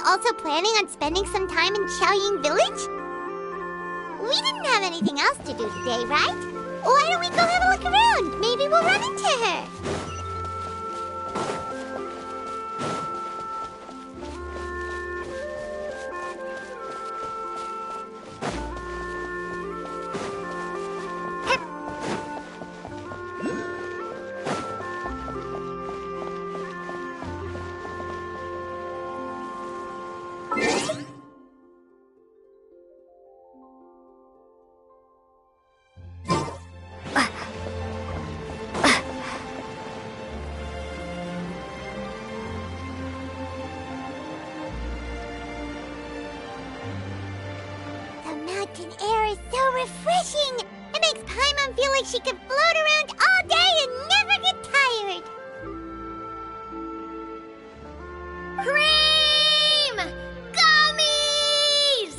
Also planning on spending some time in Xiaoying Village? We didn't have anything else to do today, right? Why don't we go have a look around? Maybe we'll run into her. She could float around all day and never get tired. Cream! Gummies!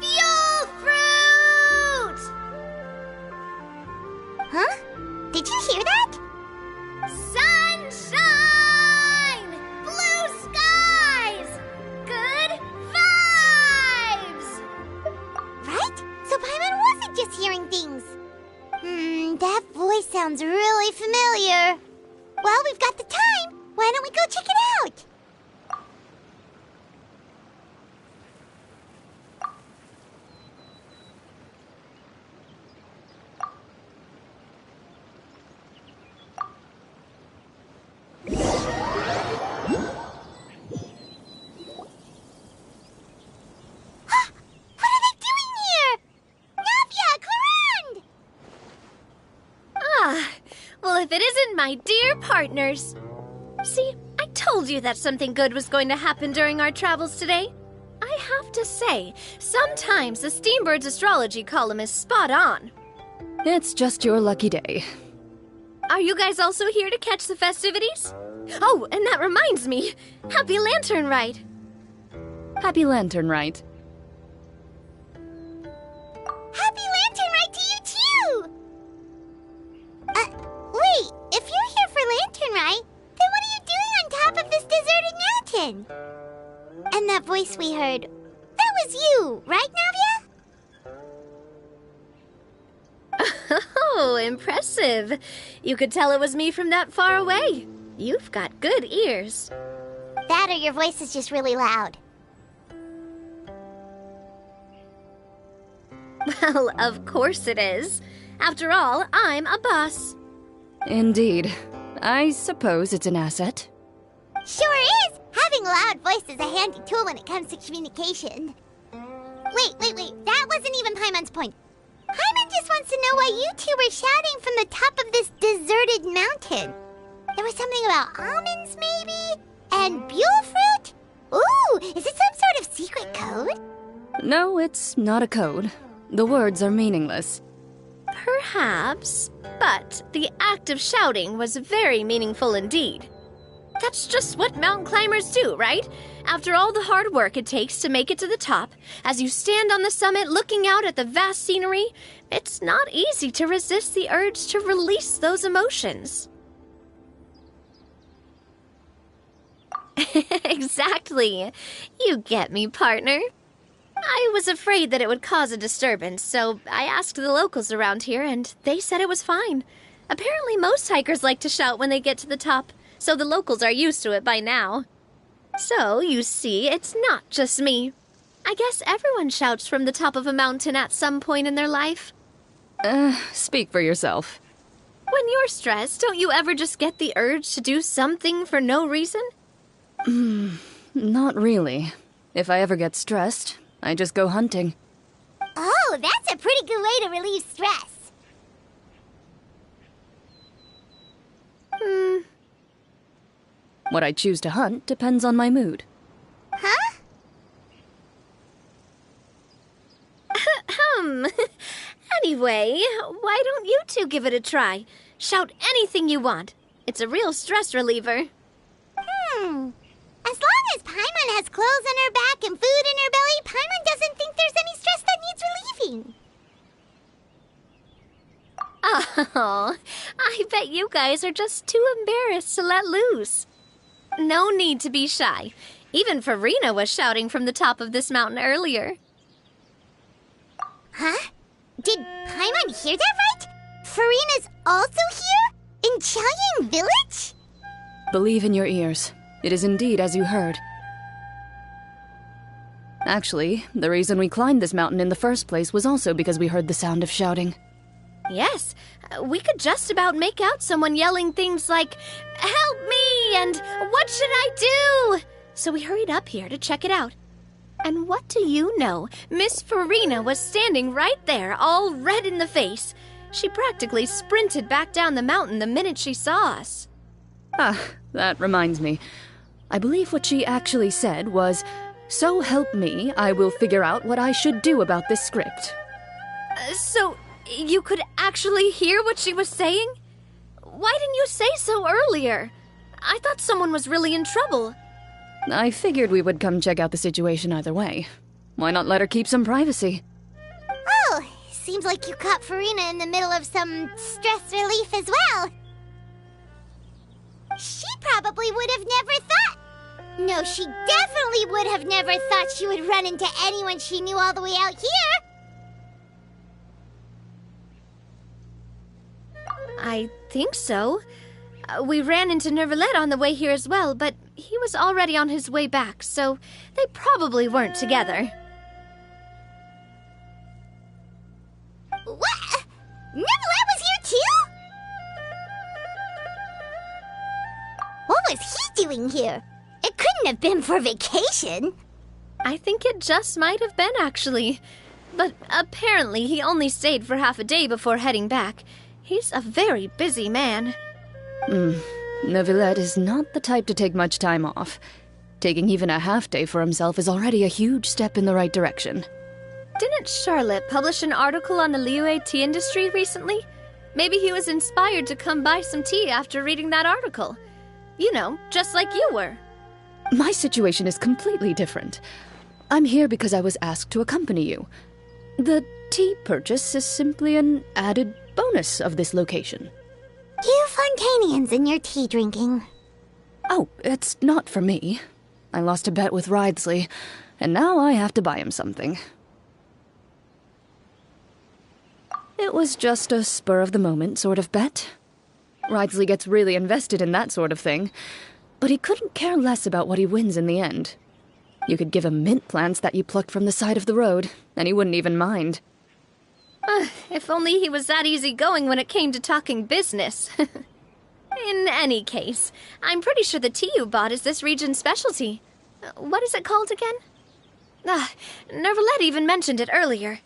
Fuel fruit! Huh? Did you hear that? Sunshine! Blue skies! Good vibes! Right? So Paimon wasn't just hearing things. That voice sounds really familiar. Well, we've got the time. Why don't we go check it out? Well, if it isn't my dear partners. See, I told you that something good was going to happen during our travels today. I have to say, sometimes the Steambird's astrology column is spot on. It's just your lucky day. Are you guys also here to catch the festivities? Oh, and that reminds me. Happy Lantern Rite. Happy Lantern Rite. Happy Lantern Rite to you, too! Wait, if you're here for Lantern Rite, then what are you doing on top of this deserted mountain? And that voice we heard, that was you, right, Navia? Oh, impressive. You could tell it was me from that far away. You've got good ears. That or your voice is just really loud. Well, of course it is. After all, I'm a boss. Indeed. I suppose it's an asset. Sure is! Having a loud voice is a handy tool when it comes to communication. Wait. That wasn't even Paimon's point. Paimon just wants to know why you two were shouting from the top of this deserted mountain. There was something about almonds, maybe? And buell fruit? Ooh, is it some sort of secret code? No, it's not a code. The words are meaningless. Perhaps, but the act of shouting was very meaningful indeed. That's just what mountain climbers do, right? After all the hard work it takes to make it to the top, as you stand on the summit looking out at the vast scenery, it's not easy to resist the urge to release those emotions. Exactly. You get me, partner. I was afraid that it would cause a disturbance, so I asked the locals around here, and they said it was fine. Apparently most hikers like to shout when they get to the top, so the locals are used to it by now. So, you see, it's not just me. I guess everyone shouts from the top of a mountain at some point in their life. Speak for yourself. When you're stressed, don't you ever just get the urge to do something for no reason? Not really. If I ever get stressed, I just go hunting. Oh, that's a pretty good way to relieve stress. What I choose to hunt depends on my mood. Huh? Anyway, why don't you two give it a try? Shout anything you want. It's a real stress reliever. As long as Paimon has clothes on her back and food in her belly, Paimon doesn't think there's any stress that needs relieving. Oh, I bet you guys are just too embarrassed to let loose. No need to be shy. Even Farina was shouting from the top of this mountain earlier. Huh? Did Paimon hear that right? Farina's also here? In Qiaoying Village? Believe in your ears. It is indeed as you heard. Actually, the reason we climbed this mountain in the first place was also because we heard the sound of shouting. Yes, we could just about make out someone yelling things like, "Help me!" and "What should I do?" So we hurried up here to check it out. And what do you know? Miss Farina was standing right there, all red in the face. She practically sprinted back down the mountain the minute she saw us. Ah, that reminds me. I believe what she actually said was, "So help me, I will figure out what I should do about this script." So, you could actually hear what she was saying? Why didn't you say so earlier? I thought someone was really in trouble. I figured we would come check out the situation either way. Why not let her keep some privacy? Oh, seems like you caught Farina in the middle of some stress relief as well. She probably would have never thought... No, she definitely would have never thought she would run into anyone she knew all the way out here. I think so. We ran into Nervalette on the way here as well, but he was already on his way back, so they probably weren't together. What? Nervalette was here too? What was he doing here? It couldn't have been for vacation. I think it just might have been, actually. But apparently he only stayed for half a day before heading back. He's a very busy man. Neuvillette is not the type to take much time off. Taking even a half day for himself is already a huge step in the right direction. Didn't Charlotte publish an article on the Liyue tea industry recently? Maybe he was inspired to come buy some tea after reading that article. You know, just like you were. My situation is completely different. I'm here because I was asked to accompany you. The tea purchase is simply an added bonus of this location. You Fontanians and your tea drinking. Oh, it's not for me. I lost a bet with Wriothesley, and now I have to buy him something. It was just a spur-of-the-moment sort of bet. Wriothesley gets really invested in that sort of thing, but he couldn't care less about what he wins in the end. You could give him mint plants that you plucked from the side of the road, and he wouldn't even mind. If only he was that easygoing when it came to talking business. In any case, I'm pretty sure the tea you bought is this region's specialty. What is it called again? Nervalette even mentioned it earlier.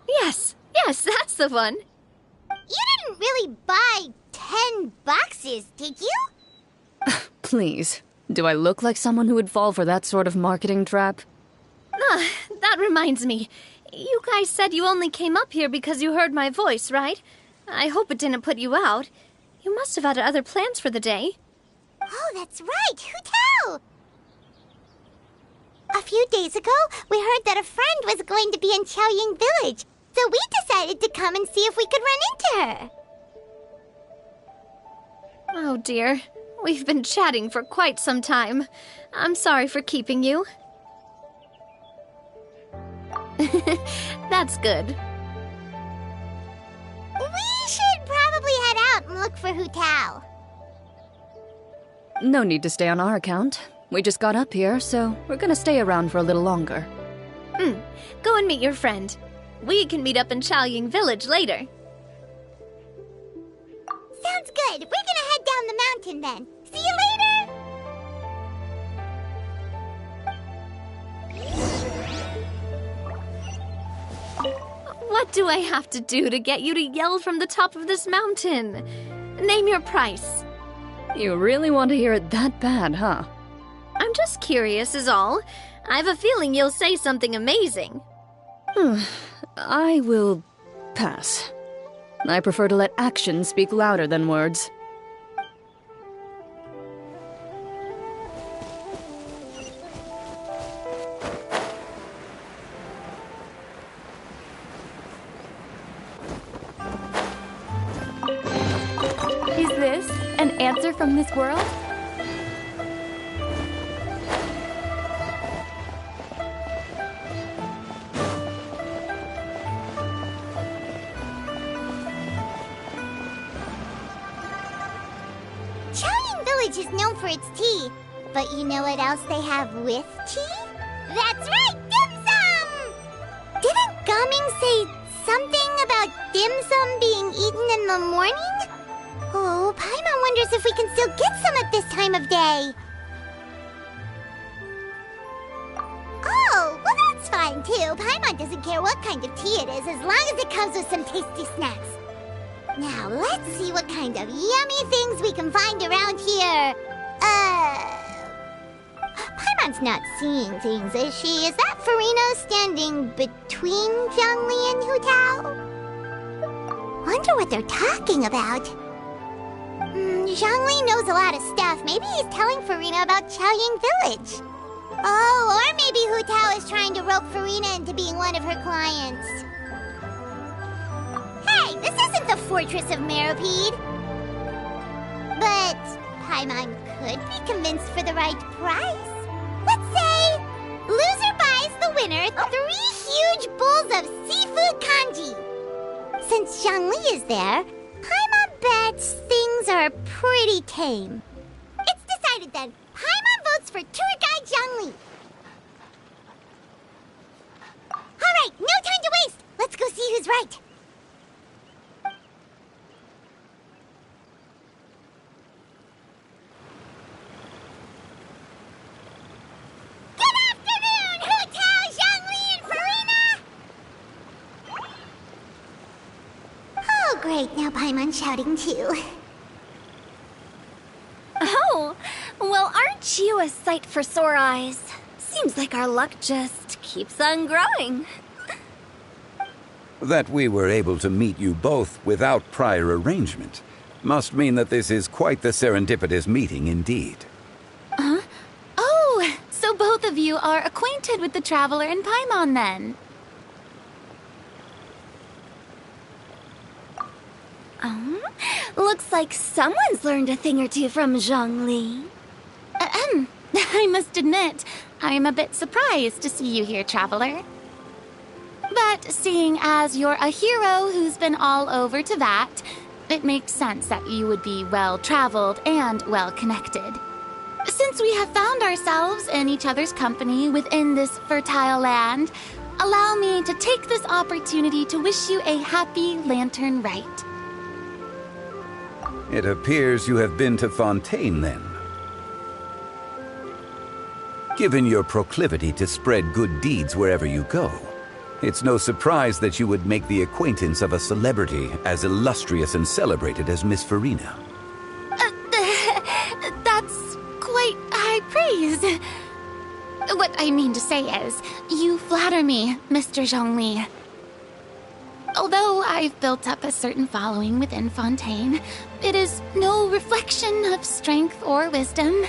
Yes, that's the one. You didn't really buy 10 boxes, did you? Please, do I look like someone who would fall for that sort of marketing trap? That reminds me. You guys said you only came up here because you heard my voice, right? I hope it didn't put you out. You must have had other plans for the day. Oh, that's right. Who tell? A few days ago, we heard that a friend was going to be in Chaoying Village, so we decided to come and see if we could run into her. Oh dear. We've been chatting for quite some time. I'm sorry for keeping you. That's good. We should probably head out and look for Hu Tao. No need to stay on our account. We just got up here, so we're gonna stay around for a little longer. Go and meet your friend. We can meet up in Chaoying Village later. Sounds good. We're gonna head down the mountain then. See you later! What do I have to do to get you to yell from the top of this mountain? Name your price. You really want to hear it that bad, huh? I'm just curious is all. I have a feeling you'll say something amazing. I will pass. I prefer to let actions speak louder than words. Is this an answer from this world? Chaoying Village is known for its tea, but you know what else they have with tea? That's right, dim sum! Didn't Gaming say something about dim sum being eaten in the morning? Oh, Paimon wonders if we can still get some at this time of day. Oh, well that's fine too. Paimon doesn't care what kind of tea it is as long as it comes with some tasty snacks. Now, let's see what kind of yummy things we can find around here. Paimon's not seeing things, is she? Is that Farina standing between Zhongli and Hu Tao? Wonder what they're talking about. Zhongli knows a lot of stuff. Maybe he's telling Farina about Chaoying Village. Oh, or maybe Hu Tao is trying to rope Farina into being one of her clients. Hey, this isn't the Fortress of Meropide. But Paimon could be convinced for the right price. Let's say, loser buys the winner 3 huge bowls of seafood kanji. Since Zhongli is there, bet things are pretty tame. It's decided then. Paimon votes for tour guide Zhongli. Alright, no time to waste! Let's go see who's right. Good afternoon, Hu Tao, Zhongli, and Farina! Oh, great, now Paimon's shouting too. Oh, well, aren't you a sight for sore eyes? Seems like our luck just keeps on growing. That we were able to meet you both without prior arrangement must mean that this is quite the serendipitous meeting indeed. Oh, so both of you are acquainted with the Traveler and Paimon then? Looks like someone's learned a thing or two from Zhongli. I must admit, I am a bit surprised to see you here, Traveler. But seeing as you're a hero who's been all over Teyvat, it makes sense that you would be well-traveled and well-connected. Since we have found ourselves in each other's company within this fertile land, allow me to take this opportunity to wish you a happy Lantern Rite. It appears you have been to Fontaine, then. Given your proclivity to spread good deeds wherever you go, it's no surprise that you would make the acquaintance of a celebrity as illustrious and celebrated as Miss Farina. That's quite high praise. What I mean to say is, you flatter me, Mr. Zhongli. Although I've built up a certain following within Fontaine, it is no reflection of strength or wisdom.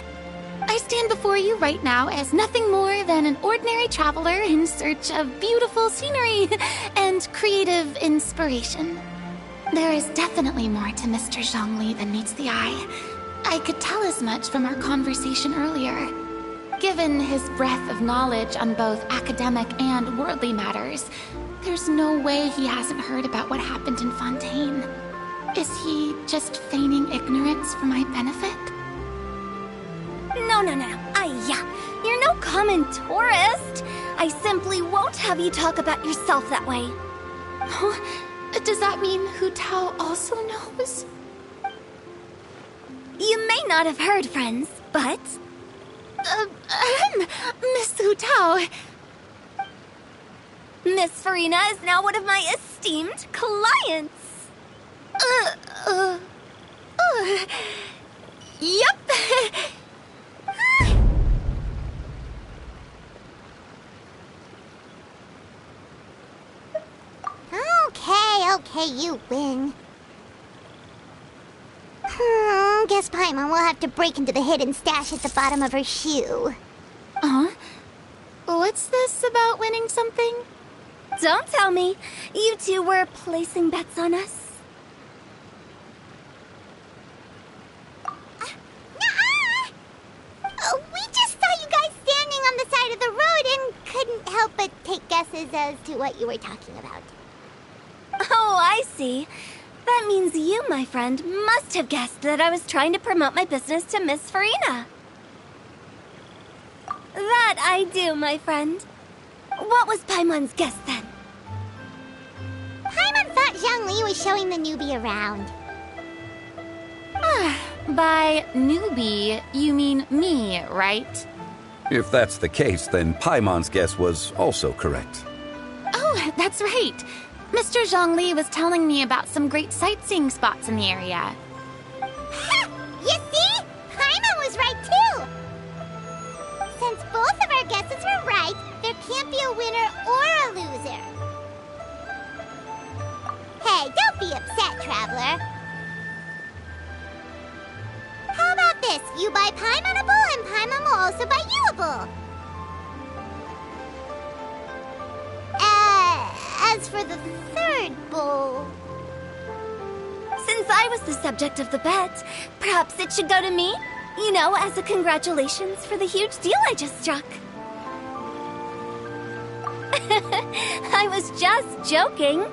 I stand before you right now as nothing more than an ordinary traveler in search of beautiful scenery and creative inspiration. There is definitely more to Mr. Zhongli than meets the eye. I could tell as much from our conversation earlier. Given his breadth of knowledge on both academic and worldly matters, there's no way he hasn't heard about what happened in Fontaine. Is he just feigning ignorance for my benefit? No. You're no common tourist. I simply won't have you talk about yourself that way. Oh, does that mean Hu Tao also knows? You may not have heard, friends, but... Miss Hu Tao. Miss Farina is now one of my esteemed clients. Yep. Okay, you win. Guess Paimon will have to break into the hidden stash at the bottom of her shoe. What's this about winning something? Don't tell me. You two were placing bets on us. We just saw you guys standing on the side of the road and couldn't help but take guesses as to what you were talking about. Oh, I see. That means you, my friend, must have guessed that I was trying to promote my business to Miss Farina. That I do, my friend. What was Paimon's guess then? Paimon thought Zhongli was showing the newbie around. By newbie, you mean me, right? If that's the case, then Paimon's guess was also correct. Oh, that's right. Mr. Zhongli was telling me about some great sightseeing spots in the area. Ha! You see? Paimon was right too! Since both of our guesses were right, there can't be a winner or a loser. Hey, don't be upset, Traveler. How about this? You buy Paimon a bowl, and Paimon will also buy you a bowl. As for the third bowl... Since I was the subject of the bet, perhaps it should go to me? You know, as a congratulations for the huge deal I just struck. I was just joking.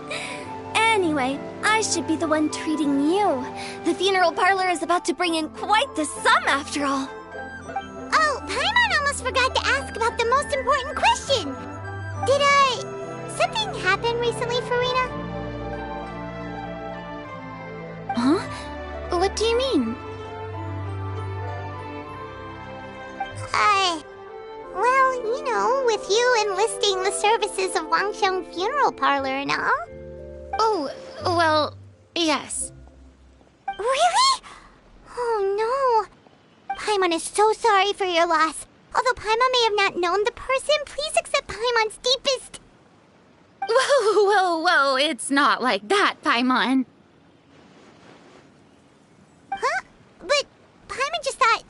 Anyway, I should be the one treating you. The funeral parlor is about to bring in quite the sum after all. Oh, Paimon almost forgot to ask about the most important question. Did, something happen recently, Farina? Huh? What do you mean? Well, you know, with you enlisting the services of Wangsheng Funeral Parlor and all. Oh, well, yes. Really? Oh, no. Paimon is so sorry for your loss. Although Paimon may have not known the person, please accept Paimon's deepest... Whoa, it's not like that, Paimon. Huh? But Paimon just thought,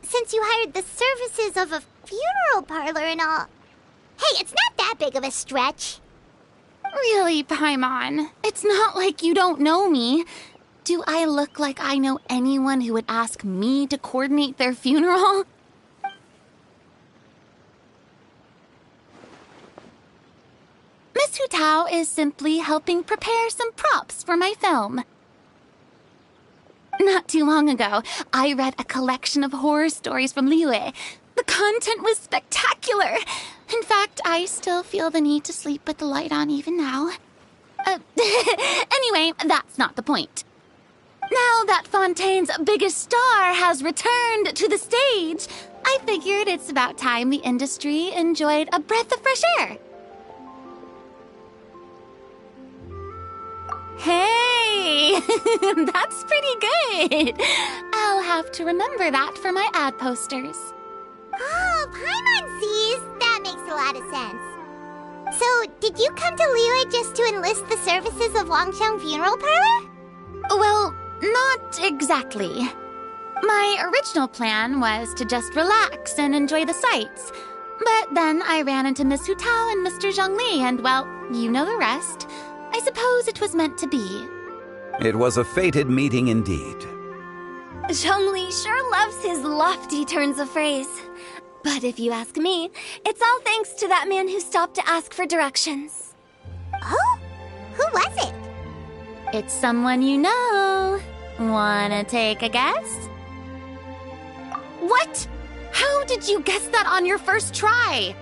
since you hired the services of a funeral parlor and all... Hey, it's not that big of a stretch. Really, Paimon? It's not like you don't know me. Do I look like I know anyone who would ask me to coordinate their funeral? Miss Hu Tao is simply helping prepare some props for my film. Not too long ago, I read a collection of horror stories from Liyue. The content was spectacular. In fact, I still feel the need to sleep with the light on even now. Anyway, that's not the point. Now that Fontaine's biggest star has returned to the stage, I figured it's about time the industry enjoyed a breath of fresh air. Hey, that's pretty good. I'll have to remember that for my ad posters. Oh, Paimon sees. That makes a lot of sense. So, did you come to Liyue just to enlist the services of Wangsheng Funeral Parlor? Well, not exactly. My original plan was to just relax and enjoy the sights. But then I ran into Miss Hu Tao and Mr. Zhongli, and well, you know the rest. I suppose it was meant to be. It was a fated meeting indeed. Zhongli sure loves his lofty turns of phrase. But if you ask me, it's all thanks to that man who stopped to ask for directions. Oh? Who was it? It's someone you know. Wanna take a guess? What? How did you guess that on your first try?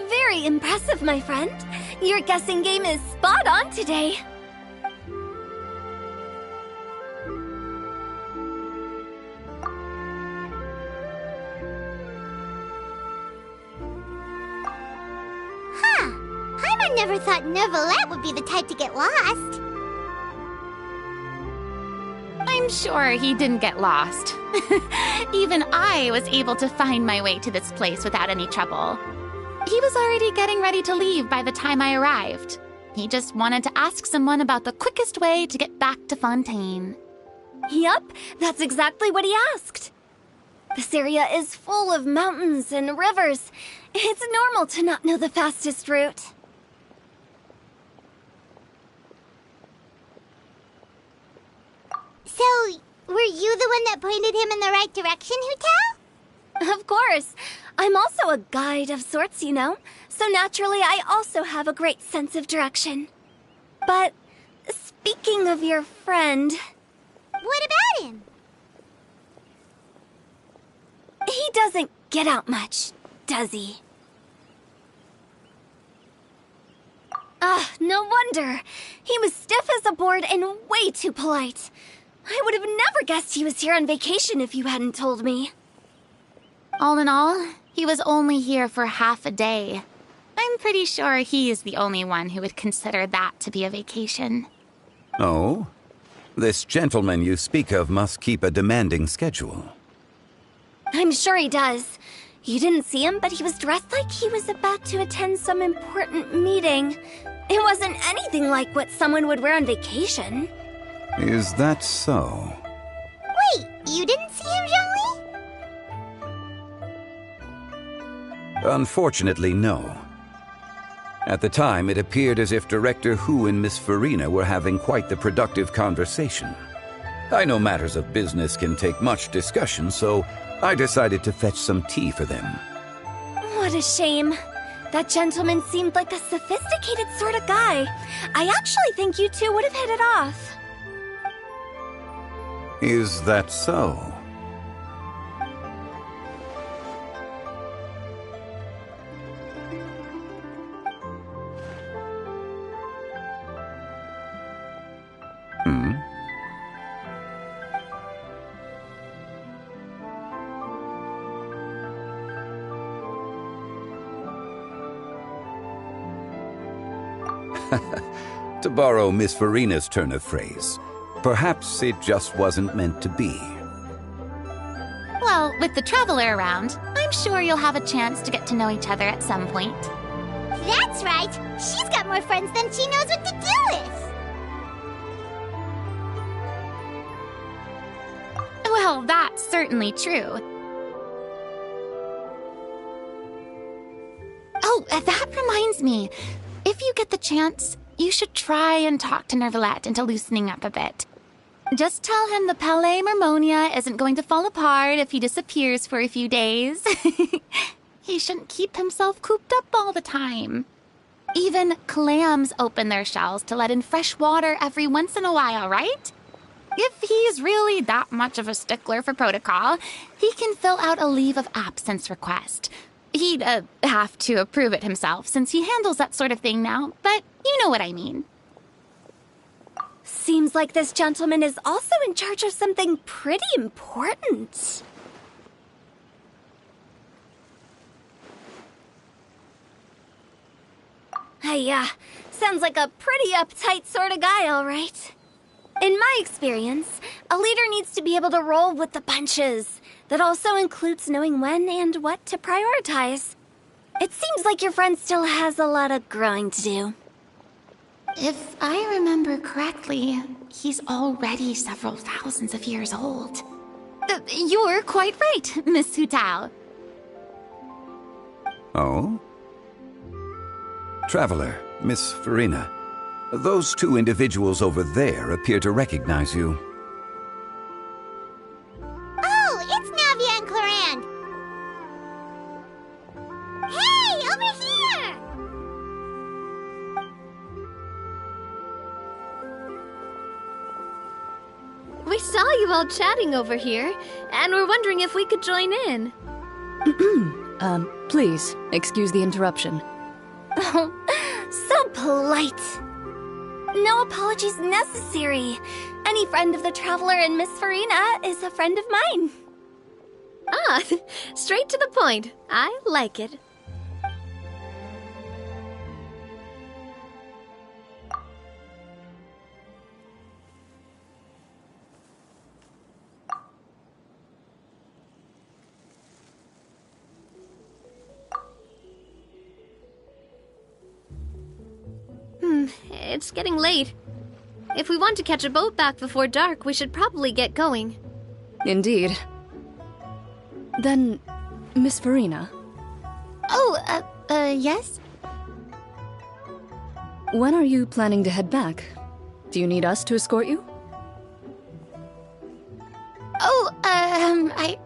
Very impressive, my friend. Your guessing game is spot on today. Huh. Paimon never thought Neuvillette would be the type to get lost. I'm sure he didn't get lost. Even I was able to find my way to this place without any trouble. He was already getting ready to leave by the time I arrived. He just wanted to ask someone about the quickest way to get back to Fontaine. Yup, that's exactly what he asked. This area is full of mountains and rivers. It's normal to not know the fastest route. So, were you the one that pointed him in the right direction, Hu Tao? Of course. I'm also a guide of sorts, you know. So naturally, I also have a great sense of direction. But speaking of your friend... What about him? He doesn't get out much, does he? No wonder. He was stiff as a board and way too polite. I would have never guessed he was here on vacation if you hadn't told me. All in all, he was only here for half a day. I'm pretty sure he is the only one who would consider that to be a vacation. Oh? This gentleman you speak of must keep a demanding schedule. I'm sure he does. You didn't see him, but he was dressed like he was about to attend some important meeting. It wasn't anything like what someone would wear on vacation. Is that so? Wait, you didn't see him, Zhongli? Unfortunately, no. At the time, it appeared as if Director Hu and Miss Farina were having quite the productive conversation. I know matters of business can take much discussion, so I decided to fetch some tea for them. What a shame. That gentleman seemed like a sophisticated sort of guy. I actually think you two would have hit it off. Is that so? To borrow Miss Farina's turn of phrase, perhaps it just wasn't meant to be. Well, with the Traveler around, I'm sure you'll have a chance to get to know each other at some point. That's right. She's got more friends than she knows what to do with. Well, that's certainly true. Oh, that reminds me. If you get the chance, you should try and talk to Nervalette into loosening up a bit. Just tell him the Palais Mermonia isn't going to fall apart if he disappears for a few days. He shouldn't keep himself cooped up all the time. Even clams open their shells to let in fresh water every once in a while, right? If he's really that much of a stickler for protocol, he can fill out a leave of absence request. He'd have to approve it himself since he handles that sort of thing now, but you know what I mean. Seems like this gentleman is also in charge of something pretty important. Hey, sounds like a pretty uptight sort of guy, all right. In my experience, a leader needs to be able to roll with the punches. That also includes knowing when and what to prioritize. It seems like your friend still has a lot of growing to do. If I remember correctly, he's already several thousands of years old. You're quite right, Miss Hu Tao. Oh? Traveler, Miss Farina, those two individuals over there appear to recognize you. Oh, it's Navia and Clarand. Hey, over here! We saw you all chatting over here, and we're wondering if we could join in. Please, excuse the interruption. Oh, so polite. No apologies necessary. Any friend of the Traveler and Miss Farina is a friend of mine. Ah, straight to the point. I like it. It's getting late. If we want to catch a boat back before dark, we should probably get going. Indeed. Then, Miss Farina, Oh, yes? when are you planning to head back? Do you need us to escort you? Oh, I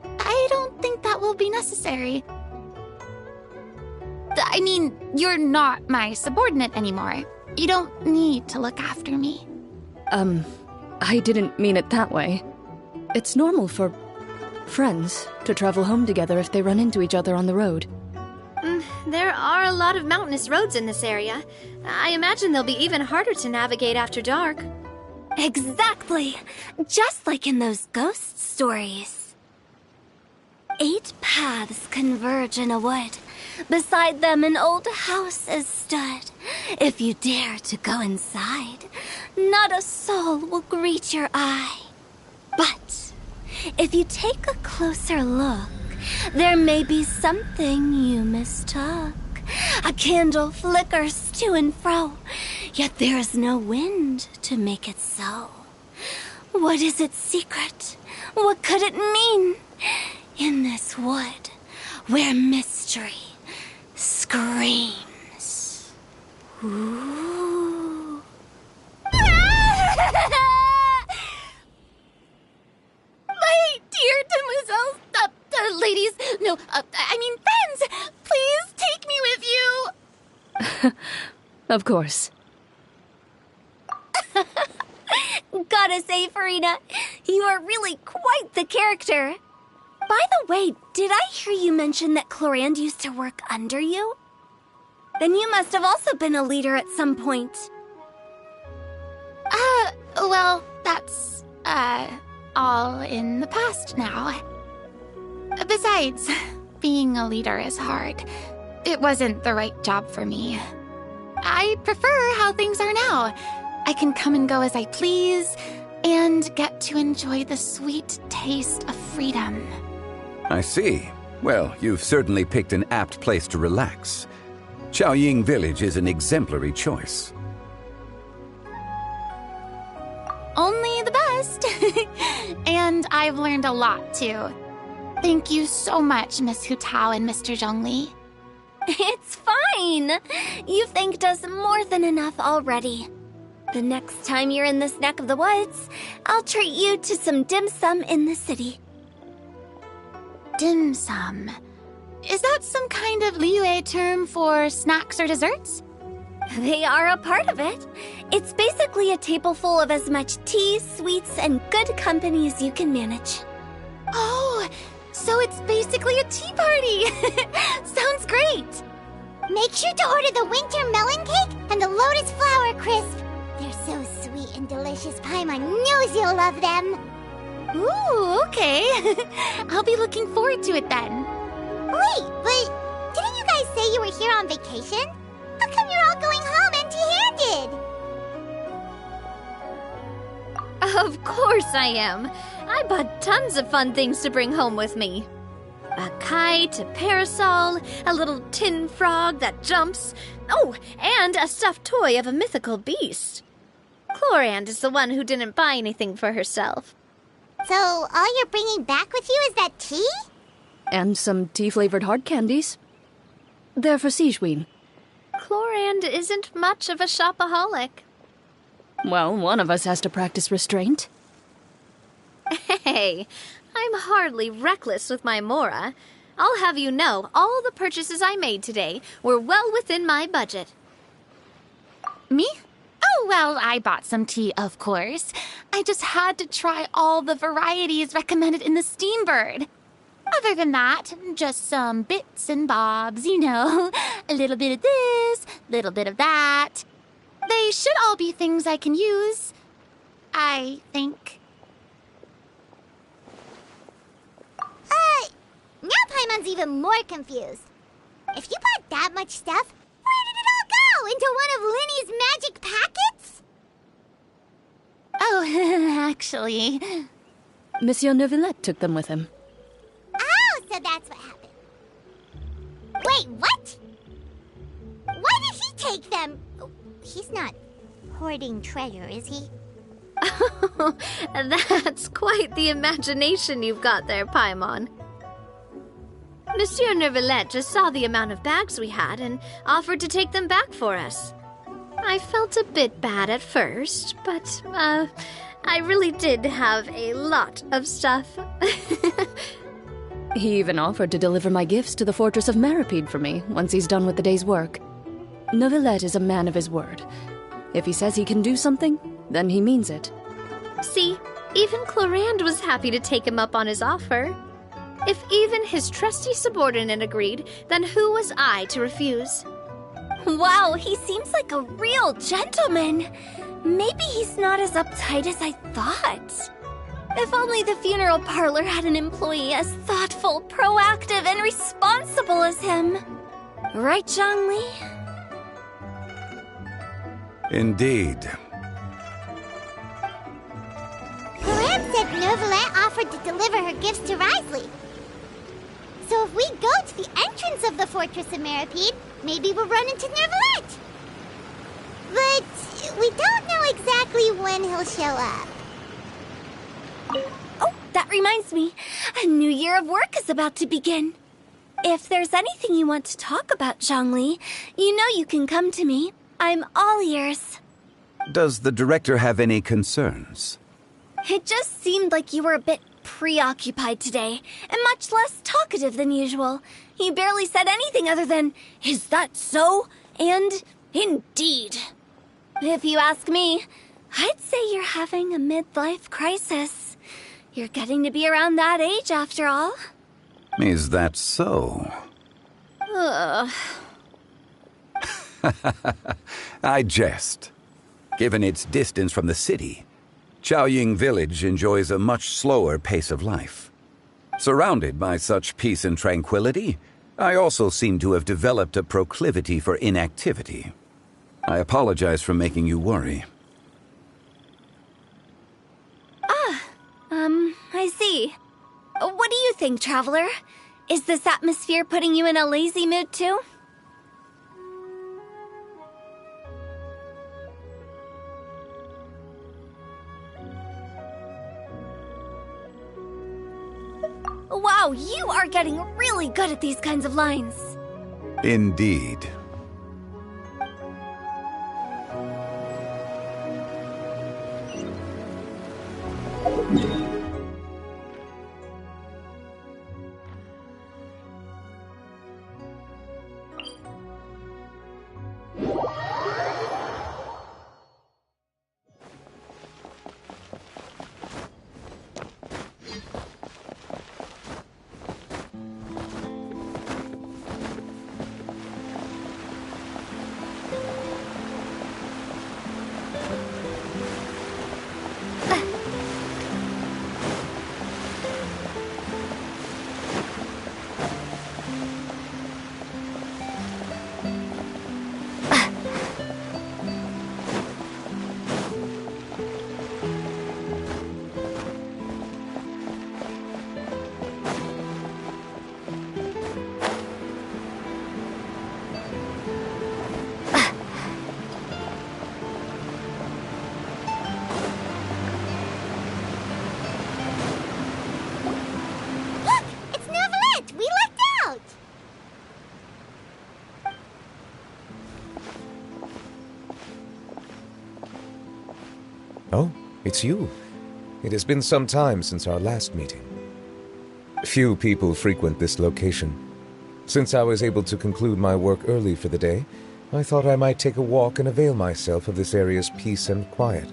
don't think that will be necessary. I mean, you're not my subordinate anymore. You don't need to look after me. I didn't mean it that way. It's normal for friends to travel home together if they run into each other on the road. There are a lot of mountainous roads in this area. I imagine they'll be even harder to navigate after dark. Exactly! Just like in those ghost stories. 8 paths converge in a wood. Beside them an old house is stood. If you dare to go inside, not a soul will greet your eye. But if you take a closer look, there may be something you mistook. A candle flickers to and fro, yet there is no wind to make it so. What is its secret? What could it mean? In this wood, where mystery screams. Ooh. My dear demoiselles, ladies, no, I mean friends, please take me with you. Of course. Gotta say, Farina, you are really quite the character. By the way, did I hear you mention that Clorand used to work under you? Then you must have also been a leader at some point. Well, that's, all in the past now. Besides, being a leader is hard. It wasn't the right job for me. I prefer how things are now. I can come and go as I please, and get to enjoy the sweet taste of freedom. I see. Well, you've certainly picked an apt place to relax. Xiaoying Village is an exemplary choice. Only the best. And I've learned a lot, too. Thank you so much, Miss Hu Tao and Mr. Zhongli. It's fine. You've thanked us more than enough already. The next time you're in this neck of the woods, I'll treat you to some dim sum in the city. Dim sum. Is that some kind of Liyue term for snacks or desserts? They are a part of it. It's basically a table full of as much tea, sweets, and good company as you can manage. Oh, so it's basically a tea party. Sounds great. Make sure to order the winter melon cake and the lotus flower crisp. They're so sweet and delicious. Paimon knows you'll love them. Ooh, okay. I'll be looking forward to it then. Wait, but didn't you guys say you were here on vacation? How come you're all going home empty-handed? Of course I am. I bought tons of fun things to bring home with me. A kite, a parasol, a little tin frog that jumps. Oh, and a stuffed toy of a mythical beast. Clorand is the one who didn't buy anything for herself. So all you're bringing back with you is that tea? And some tea-flavored hard candies. They're for Sigewin. Clorand isn't much of a shopaholic. Well, one of us has to practice restraint. Hey, I'm hardly reckless with my Mora. I'll have you know, all the purchases I made today were well within my budget. Me? Oh, well, I bought some tea, of course. I just had to try all the varieties recommended in the Steambird. Other than that, just some bits and bobs, you know. A little bit of this, little bit of that. They should all be things I can use, I think. Now Paimon's even more confused. If you bought that much stuff, where did it all go? Into one of Linny's magic packets? Oh, actually... Monsieur Neuvillette took them with him. Oh, so that's what happened. Wait, what? Why did he take them? He's not hoarding treasure, is he? That's quite the imagination you've got there, Paimon. Monsieur Neuvillette just saw the amount of bags we had and offered to take them back for us. I felt a bit bad at first, but, I really did have a lot of stuff. He even offered to deliver my gifts to the Fortress of Meripede for me once he's done with the day's work. Neuvillette is a man of his word. If he says he can do something, then he means it. See, even Clorand was happy to take him up on his offer. If even his trusty subordinate agreed, then who was I to refuse? Wow, he seems like a real gentleman. Maybe he's not as uptight as I thought. If only the funeral parlor had an employee as thoughtful, proactive, and responsible as him. Right, Zhongli? Indeed. Clorand said Neuvillette offered to deliver her gifts to Risley. So if we go to the entrance of the Fortress of Meripede, maybe we'll run into Neuvillette. But we don't know exactly when he'll show up. Oh, that reminds me. A new year of work is about to begin. If there's anything you want to talk about, Zhongli, you know you can come to me. I'm all ears. Does the director have any concerns? It just seemed like you were a bit preoccupied today, and much less talkative than usual. You barely said anything other than, "Is that so?" and Indeed. If you ask me, I'd say you're having a midlife crisis. You're getting to be around that age after all. Is that so? Ugh. I jest. Given its distance from the city, Chaoying Village enjoys a much slower pace of life. Surrounded by such peace and tranquility, I also seem to have developed a proclivity for inactivity. I apologize for making you worry. I see. What do you think, Traveler? Is this atmosphere putting you in a lazy mood too? Wow, you are getting really good at these kinds of lines. Indeed. Oh, it's you. It has been some time since our last meeting. Few people frequent this location. Since I was able to conclude my work early for the day, I thought I might take a walk and avail myself of this area's peace and quiet.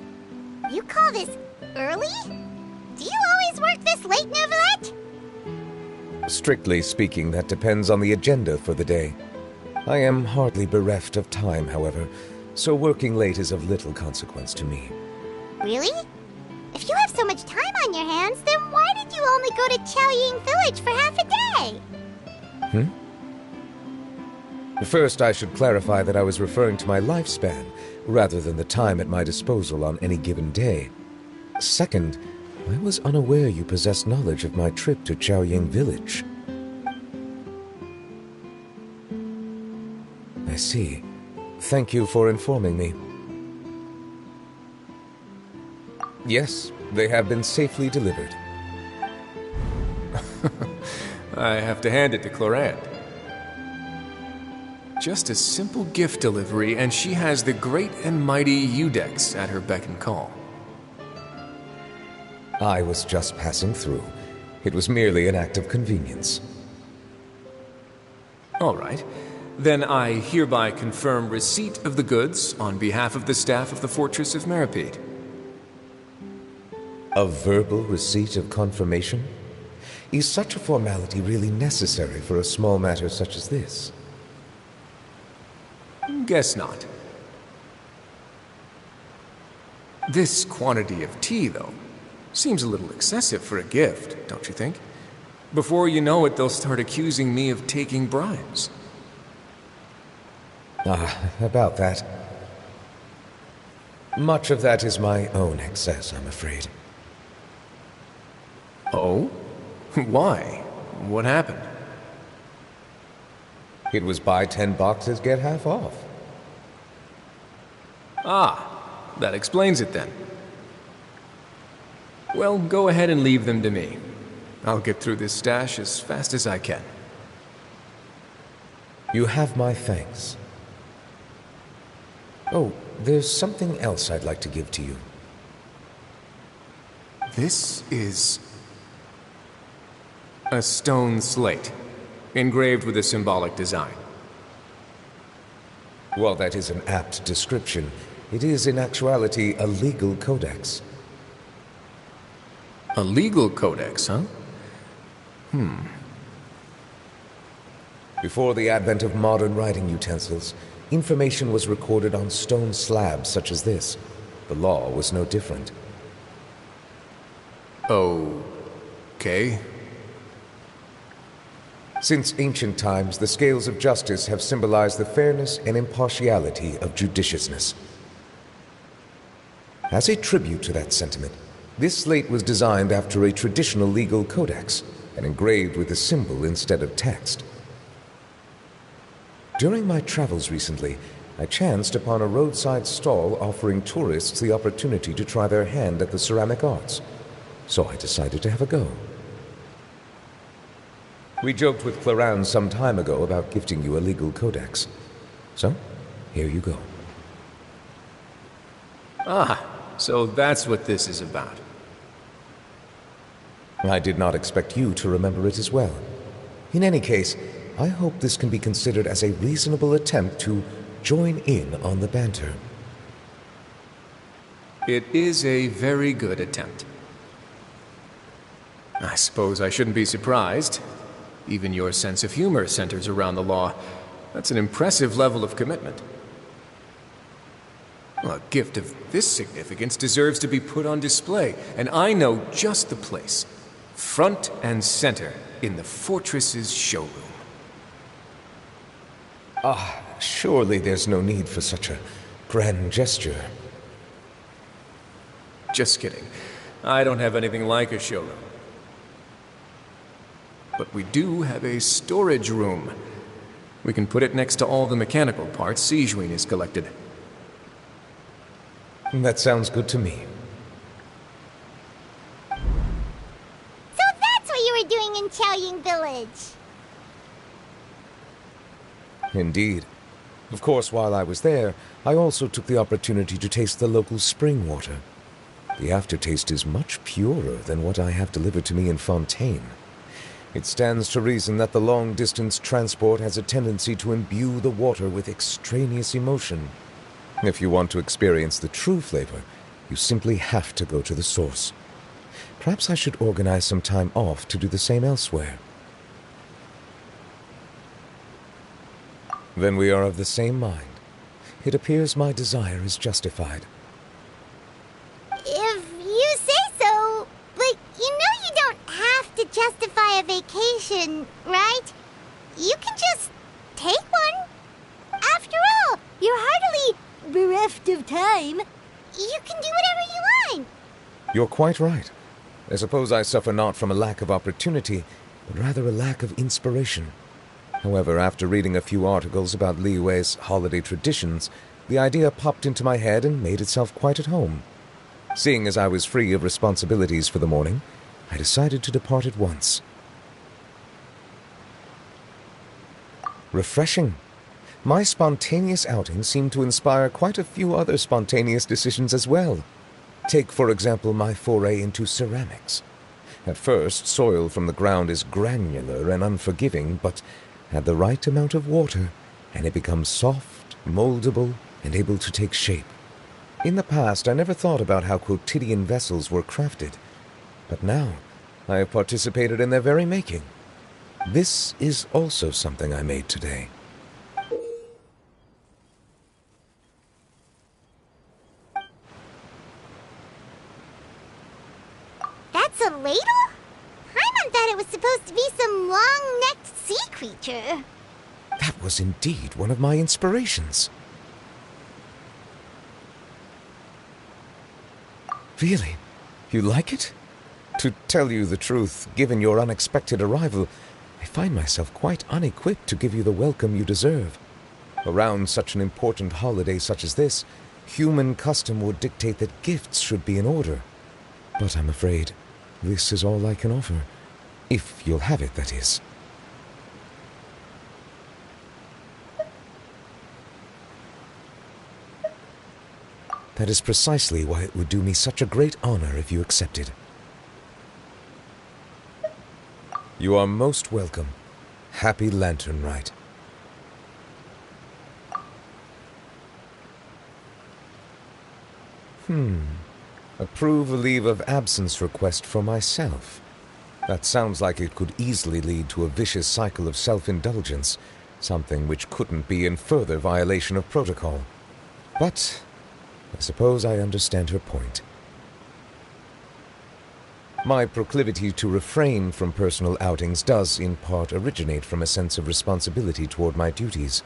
You call this early? Do you always work this late, Neuvillette? Strictly speaking, that depends on the agenda for the day. I am hardly bereft of time, however, so working late is of little consequence to me. Really? If you have so much time on your hands, then why did you only go to Chaoying Village for half a day? First, I should clarify that I was referring to my lifespan, rather than the time at my disposal on any given day. Second, I was unaware you possessed knowledge of my trip to Chaoying Village. I see. Thank you for informing me. Yes, they have been safely delivered. I have to hand it to Clorant. Just a simple gift delivery, and she has the great and mighty Udex at her beck and call. I was just passing through. It was merely an act of convenience. All right. Then I hereby confirm receipt of the goods on behalf of the staff of the Fortress of Meripede. A verbal receipt of confirmation? Is such a formality really necessary for a small matter such as this? Guess not. This quantity of tea, though, seems a little excessive for a gift, don't you think? Before you know it, they'll start accusing me of taking bribes. About that. Much of that is my own excess, I'm afraid. Oh? Why? What happened? It was buy 10 boxes, get half off. Ah, that explains it then. Well, go ahead and leave them to me. I'll get through this stash as fast as I can. You have my thanks. Oh, there's something else I'd like to give to you. This is a stone slate, engraved with a symbolic design. While that is an apt description, it is in actuality a legal codex. A legal codex, huh? Before the advent of modern writing utensils, information was recorded on stone slabs such as this. The law was no different. Okay. Since ancient times, the scales of justice have symbolized the fairness and impartiality of judiciousness. As a tribute to that sentiment, this slate was designed after a traditional legal codex and engraved with a symbol instead of text. During my travels recently, I chanced upon a roadside stall offering tourists the opportunity to try their hand at the ceramic arts, so I decided to have a go. We joked with Claran some time ago about gifting you a legal codex. So, here you go. Ah, so that's what this is about. I did not expect you to remember it as well. In any case, I hope this can be considered as a reasonable attempt to join in on the banter. It is a very good attempt. I suppose I shouldn't be surprised. Even your sense of humor centers around the law. That's an impressive level of commitment. Well, a gift of this significance deserves to be put on display, and I know just the place. Front and center in the fortress's showroom. Surely there's no need for such a grand gesture. Just kidding. I don't have anything like a showroom. But we do have a storage room. We can put it next to all the mechanical parts Sijuin has collected. That sounds good to me. So that's what you were doing in Chaoying Village. Indeed. Of course, while I was there, I also took the opportunity to taste the local spring water. The aftertaste is much purer than what I have delivered to me in Fontaine. It stands to reason that the long-distance transport has a tendency to imbue the water with extraneous emotion. If you want to experience the true flavor, you simply have to go to the source. Perhaps I should organize some time off to do the same elsewhere. Then we are of the same mind. It appears my desire is justified. If you say so, but you know you don't have to justify a vacation, right? You can just take one. After all, you're hardly bereft of time. You can do whatever you want. You're quite right. I suppose I suffer not from a lack of opportunity, but rather a lack of inspiration. However, after reading a few articles about Liyue's holiday traditions, the idea popped into my head and made itself quite at home. Seeing as I was free of responsibilities for the morning, I decided to depart at once. Refreshing. My spontaneous outing seemed to inspire quite a few other spontaneous decisions as well. Take, for example, my foray into ceramics. At first, soil from the ground is granular and unforgiving, but add the right amount of water, and it becomes soft, moldable, and able to take shape. In the past, I never thought about how quotidian vessels were crafted, but now I have participated in their very making. This is also something I made today. That's a ladle? Paimon thought it was supposed to be some long-necked sea creature. That was indeed one of my inspirations. Really? You like it? To tell you the truth, given your unexpected arrival, I find myself quite unequipped to give you the welcome you deserve. Around such an important holiday such as this, human custom would dictate that gifts should be in order. But I'm afraid this is all I can offer. If you'll have it, that is. That is precisely why it would do me such a great honor if you accepted. You are most welcome. Happy Lantern Rite. Approve a leave of absence request for myself. That sounds like it could easily lead to a vicious cycle of self-indulgence, something which couldn't be in further violation of protocol. But I suppose I understand her point. My proclivity to refrain from personal outings does, in part, originate from a sense of responsibility toward my duties.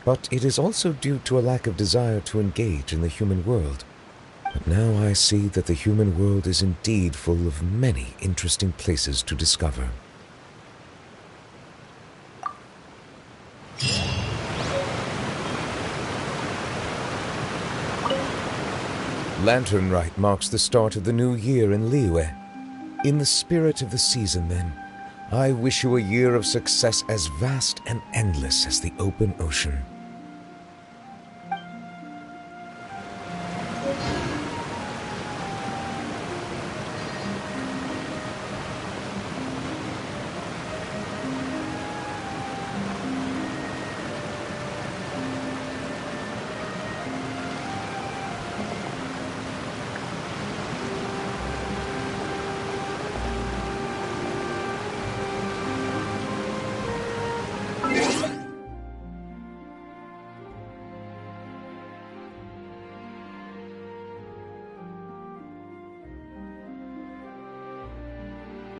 But it is also due to a lack of desire to engage in the human world. But now I see that the human world is indeed full of many interesting places to discover. Lantern Rite marks the start of the new year in Liyue. In the spirit of the season, then, I wish you a year of success as vast and endless as the open ocean.